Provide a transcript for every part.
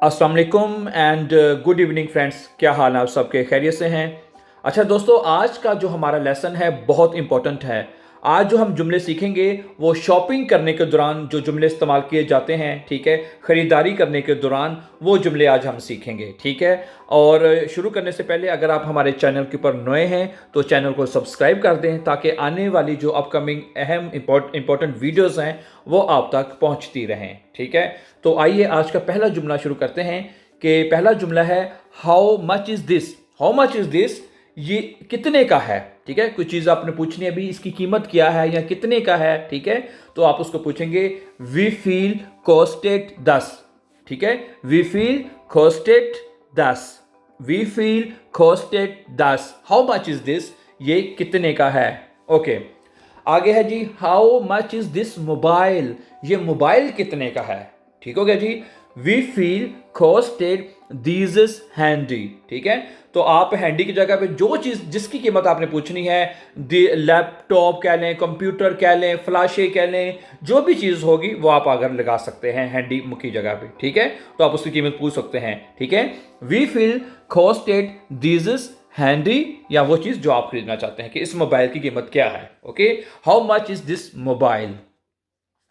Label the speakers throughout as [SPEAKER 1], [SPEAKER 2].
[SPEAKER 1] अस्सलाम वालेकुम and good evening friends. क्या हाल है आप सबके? खैरियत से हैं? अच्छा दोस्तों, आज का जो हमारा लेसन है बहुत इंपॉर्टेंट है। आज जो हम जुमले सीखेंगे वो शॉपिंग करने के दौरान जो जुमले इस्तेमाल किए जाते हैं, ठीक है, ख़रीदारी करने के दौरान वो जुमले आज हम सीखेंगे, ठीक है। और शुरू करने से पहले अगर आप हमारे चैनल के ऊपर नए हैं तो चैनल को सब्सक्राइब कर दें ताकि आने वाली जो अपकमिंग अहम इंपॉर्टेंट वीडियोज़ हैं वो आप तक पहुंचती रहें, ठीक है। तो आइए आज का पहला जुमला शुरू करते हैं कि पहला जुमला है how much is this. How much is this, ये कितने का है, ठीक है। कुछ चीज़ आपने पूछनी है, अभी इसकी कीमत क्या है या कितने का है, ठीक है। तो आप उसको पूछेंगे वी फील कॉस्टेड 10, ठीक है। We feel costed 10, we feel costed 10। How much is this, ये कितने का है। ओके, आगे है जी how much is this mobile, ये मोबाइल कितने का है, ठीक हो गया जी। We feel costed these is handy, ठीक है। तो आप हैंडी की जगह पे जो चीज़ जिसकी कीमत आपने पूछनी है, लैपटॉप कह लें, कंप्यूटर कह लें, फ्लैशे कह लें, जो भी चीज़ होगी वो आप अगर लगा सकते हैं हैंडी की जगह पे, ठीक है। तो आप उसकी कीमत पूछ सकते हैं, ठीक है। We feel costed these is handy, या वो चीज़ जो आप खरीदना चाहते हैं कि इस मोबाइल की कीमत क्या है। Okay, how much is this mobile.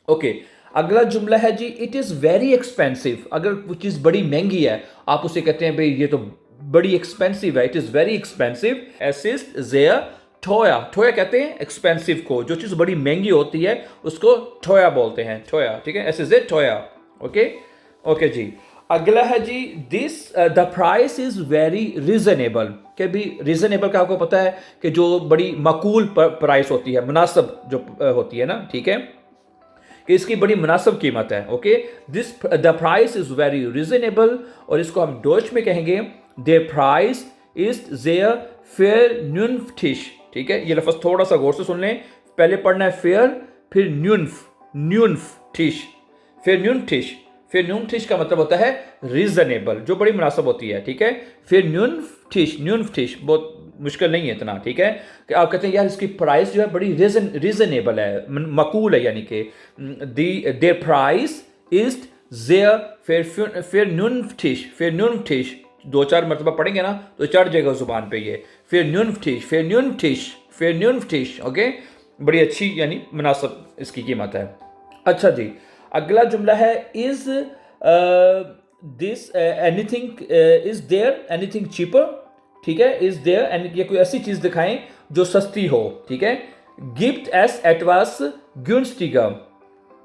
[SPEAKER 1] Okay, अगला जुमला है जी इट इज़ वेरी एक्सपेंसिव। अगर वो चीज़ बड़ी महंगी है आप उसे कहते हैं भाई ये तो बड़ी एक्सपेंसिव है, इट इज़ वेरी एक्सपेंसिव। असिस्ट जेयर ठोया, ठोया कहते हैं एक्सपेंसिव को, जो चीज़ बड़ी महंगी होती है उसको ठोया बोलते हैं, ठोया, ठीक है। असिस्ट ठोया। ओके ओके जी, अगला है जी this the price is very reasonable. कि भी रीजनेबल का आपको पता है कि जो बड़ी माकूल प्राइस होती है, मुनासिब जो होती है ना, ठीक है, कि इसकी बड़ी मुनासिब कीमत है। Okay, this the price is very reasonable, और इसको हम डोच में कहेंगे द प्राइस इज जेयर फेयर न्यूनफ्टिश, ठीक है। ये लफ्ज़ थोड़ा सा गौर से सुन लें, पहले पढ़ना है फेयर, फिर न्यूनफ्टिश, फिर न्यूनफ्टिश। फिर न्यूनफ्टिश का मतलब होता है रीजनेबल, जो बड़ी मुनासिब होती है, ठीक है। फिर न्यूनफ्टिश, न्यूनफ्टिश बहुत मुश्किल नहीं है इतना, ठीक है। कि आप कहते हैं यार इसकी प्राइस जो है बड़ी रीजनेबल है, मकूल है, यानी कि देयर प्राइस इज जेयर फिर न्यूनफ्टिश, फिर न्यूनफ्टिश दो चार मरतबा पढ़ेंगे ना तो चढ़ जाएगा जुबान पे ये, फिर न्यूनफ्टिश, फिर न्यूनफ्टिश, फिर न्यूनफ्टिश। ओके, बड़ी अच्छी यानी मुनासिब इसकी कीमत है। अच्छा जी, अगला जुमला है is this anything, is there anything cheaper, ठीक है। इज देयर एंड ये कोई ऐसी चीज दिखाएं जो सस्ती हो, ठीक है। गिफ्ट एस एटवास günstiger,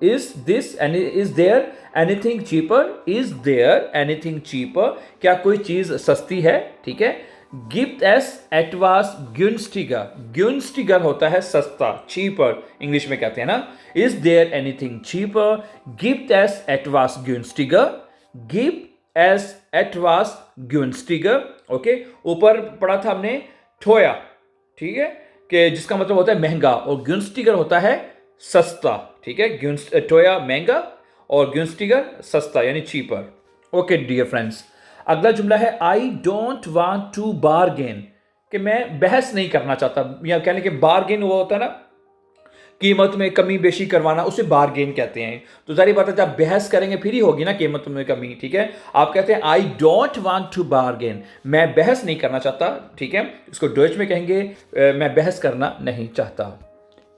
[SPEAKER 1] is this and is there anything cheaper, is there anything cheaper, क्या कोई चीज सस्ती है, ठीक है। गिफ्ट एस एटवास günstiger, günstiger होता है सस्ता, चीपर इंग्लिश में कहते हैं ना। इज देयर एनीथिंग चीपर, गिफ्ट एस एटवास günstiger, गिफ्ट एस एटवास günstiger। ओके, ऊपर पढ़ा था हमने ठोया, ठीक है, कि जिसका मतलब होता है महंगा, और günstiger होता है सस्ता, ठीक है। ठोया महंगा और günstiger सस्ता यानी चीपर। ओके डियर फ्रेंड्स, अगला जुमला है I don't want to bargain, कि मैं बहस नहीं करना चाहता, या कहने के बार्गेन वो होता है ना कीमत में कमी बेशी करवाना, उसे बार्गेन कहते हैं। तो सारी बात है जब बहस करेंगे फिर ही होगी ना कीमत में कमी, ठीक है। आप कहते हैं I don't want to bargain, मैं बहस नहीं करना चाहता, ठीक है। इसको डच में कहेंगे मैं बहस करना नहीं चाहता।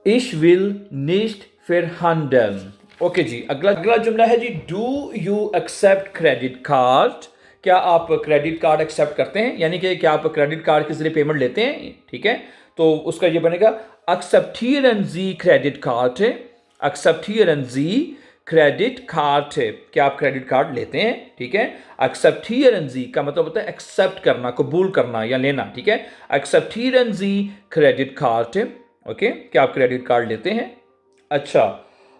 [SPEAKER 1] इश विल निश्ट फिर हंडन। ओके जी, अगला जुमला है जी do you accept credit card, क्या आप क्रेडिट कार्ड एक्सेप्ट करते हैं, यानी कि क्या आप क्रेडिट कार्ड के जरिए पेमेंट लेते हैं, ठीक है। तो उसका ये बनेगा एक्सेप्टिeren Sie क्रेडिट है, एक्सेप्टिeren Sie क्रेडिट कार्ड है, क्या आप क्रेडिट कार्ड लेते हैं, ठीक है। एक्सेप्टिeren Sie का मतलब होता है एक्सेप्ट करना, कबूल करना या लेना, ठीक है। एक्सेप्टिeren Sie क्रेडिट कार्ड है, ओके, क्या आप क्रेडिट कार्ड लेते हैं। अच्छा,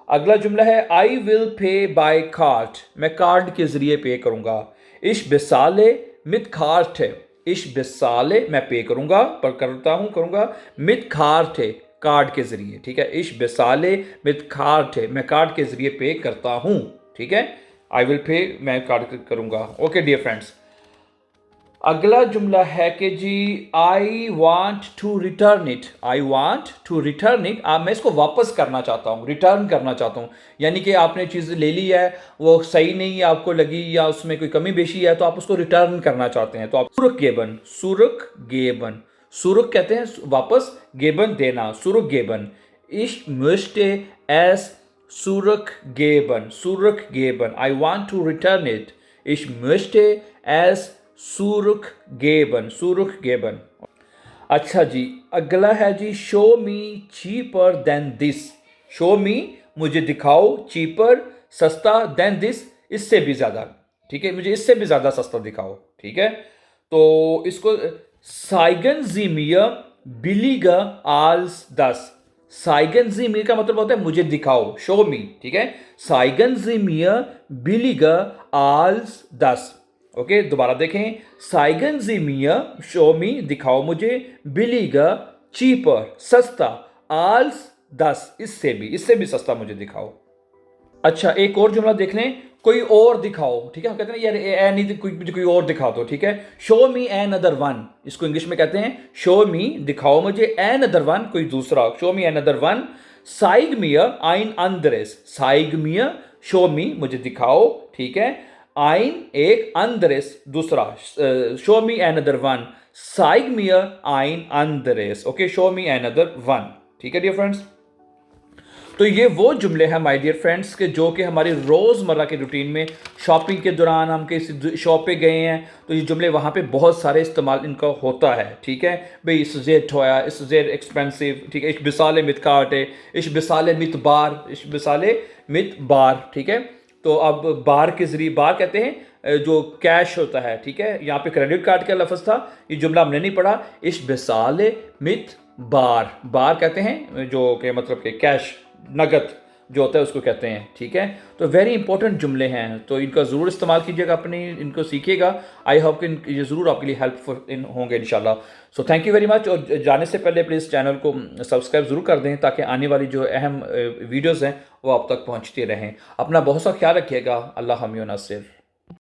[SPEAKER 1] अगला जुमला है I will pay by card, मैं कार्ड के जरिए पे करूंगा। इश बेसाले मित कार्ड है, इश बेसाले मैं पे करूंगा, पर करता हूं, करूंगा, मित कार्ड है कार्ड के जरिए, ठीक है। इश बेसाले मित कार्ड है, मैं कार्ड के जरिए पे करता हूं, ठीक है। आई विल पे मैं कार्ड करूंगा। ओके डियर फ्रेंड्स, अगला जुमला है कि जी I want to return it, I want to return it, मैं इसको वापस करना चाहता हूँ, रिटर्न करना चाहता हूँ। यानी कि आपने चीज़ ले ली है, वो सही नहीं आपको लगी या उसमें कोई कमी बेशी है, तो आप उसको रिटर्न करना चाहते हैं। तो आप सुरुक गेबन, सुरुक गेबन, सुरुक कहते हैं वापस, गेबन देना, सुरुक गेबन। इश möchte es zurückgeben, zurückgeben, I want to return it, ich möchte es zurückgeben, zurückgeben। अच्छा जी, अगला है जी show me cheaper than this, show me मुझे दिखाओ, चीपर सस्ता, देन दिस इससे भी ज़्यादा, ठीक है, मुझे इससे भी ज़्यादा सस्ता दिखाओ, ठीक है। तो इसको साइगन जी मिया बिलीगा आल्स दस, साइगन जी मिया का मतलब होता है मुझे दिखाओ, शो मी, ठीक है। साइगन जी मिया बिलीगा आल्स दस, ओके, दोबारा देखें, साइगन जी मिया शो मी दिखाओ मुझे, बिलीगा चीपर सस्ता, आल्स दस इससे भी सस्ता मुझे दिखाओ। अच्छा, एक और जुमला देख लें, कोई और दिखाओ, ठीक है। हम कहते हैं यार ए नहीं, कोई और दिखा दो, ठीक है। Show me another one, इसको इंग्लिश में कहते हैं शो मी दिखाओ मुझे, एन अदर वन कोई दूसरा, show me another one. साइग मिया आइन अंदरेस, साइग मिया शो मी मुझे दिखाओ, ठीक है, आइन एक, अंदरेस दूसरा, show me another one, साइग मिया आइन अंदरेस, okay, show me another one, ठीक है डियर फ्रेंड्स। तो ये वो जुमले हैं माय डियर फ्रेंड्स के जो कि हमारी रोज़मर्रा के रूटीन में शॉपिंग के दौरान हम किसी शॉप पे गए हैं तो ये जुमले वहाँ पे बहुत सारे इस्तेमाल इनका होता है, ठीक है भाई। इस जेर ठोया, इस जेर एक्सपेंसिव, ठीक है, इस बिसाले मित काटे, इस बिसाले मित बार, इस बिसाले मित बार, ठीक है। तो अब बार के ज़रिए, बार कहते हैं जो कैश होता है, ठीक है, यहाँ पे क्रेडिट कार्ड का लफ्ज़ था, ये जुमला हमने नहीं पढ़ा, इस बिसाले मित बार, बार कहते हैं जो कि मतलब कि कैश, नगद जो होता है उसको कहते हैं, ठीक है। तो वेरी इंपॉर्टेंट जुमले हैं, तो इनका ज़रूर इस्तेमाल कीजिएगा, अपनी इनको सीखिएगा। आई होप कि ये ज़रूर आपके लिए हेल्पफुल होंगे इंशाल्लाह। So thank you very much, और जाने से पहले प्लीज़ चैनल को सब्सक्राइब ज़रूर कर दें ताकि आने वाली जो अहम वीडियोज़ हैं वो आप तक पहुँचती रहें। अपना बहुत सा ख्याल रखिएगा। अल्लाह हामी व नासिर।